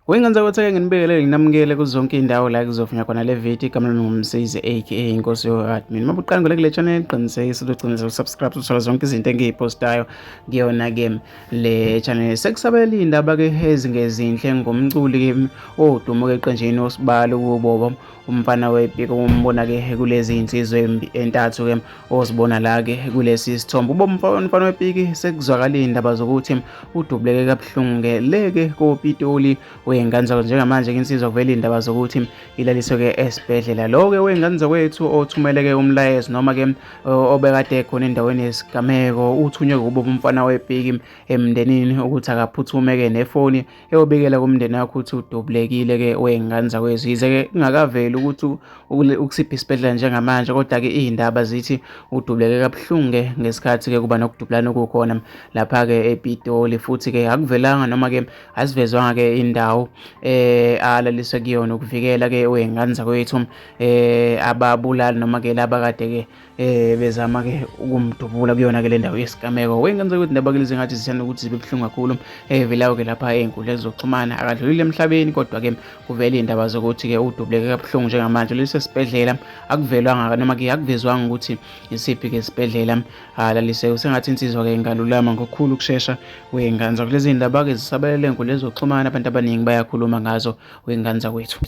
Wengenzeka ukuthi-ke nginibekele nginamukele kuzonke iy'ndawo la kuzovunywa khona le video igama lami ngumsizi aka inkosi yo-admin. Uma uqala kule channel qinisekisa ukuthi ugcina usubscribe uthola zonke izinto engiy'postayo kuyona-ke le channel. Sekusabela iy'ndaba-ke ezingezinhle ngomculi-ke odume-ke eqenjini osibalo kubo umfana wePiki umbona-ke kulezi iy'nsizwa entathu-ke ozibona la-ke kulesi sithombe. Umfana wePiki sekuzwakala iy'ndaba zokuthi udubuleke kabuhlungu-ke le-ke koPitoli wey'ngane njengamanje-ke insizwa kuvela iy'ndaba zokuthi ilaliswe-ke esibhedlela. Lo-ke wey'ngane zakwethu othumele-ke umlayezo noma-ke obekade khona endaweni yesigameko uthunywe kubo umfana wePiki emndenini ukuthi akaphuthume-ke nefoni eyobikela kumndeni wakho ukuthi udubulekile-ke wey'ngane zakwethu. Yize-ke kungakaveli ukuthi ukusiphi isibhedlela njengamanje, kodwa-ke iy'ndaba zithi udubuleke kabuhlungu-ke ngesikhathi-ke kuba nokudubulana okukhona lapha-ke ePitoli, futhi-ke akuvelanga noma-ke azivezwanga-ke indawo alaliswe kuyona ukuvikela-ke wey'ngane zakwethu ababulali noma-ke laba kade-ke bezama-ke ukumdubula kuyona-ke le ndawo yesigameko. Wey'ngane zakwethu indaba-ke lezi ngathi zithanda ukuthi zibe buhlungu kakhulu velayo-ke lapha ey'nkundleni zokuxhumana. Akadlulile emhlabeni, kodwa-ke kuvela iy'ndaba zokuthi-ke udubuleke kabuhlungu njengamanje laliswe esibhedlela. Akuvelwanga noma-ke akuvezwanga ukuthi isiphi-ke isibhedlela alaliswe. Usengathi insizwa-ke ingalulama ngokukhulu ukushesha wey'ngane zakwethu. Lezi y'ndaba-ke zisabalele ey'nkundleni zokuxhumana, abantu abaningi bayakhuluma ngazo wey'ngane zakwethu.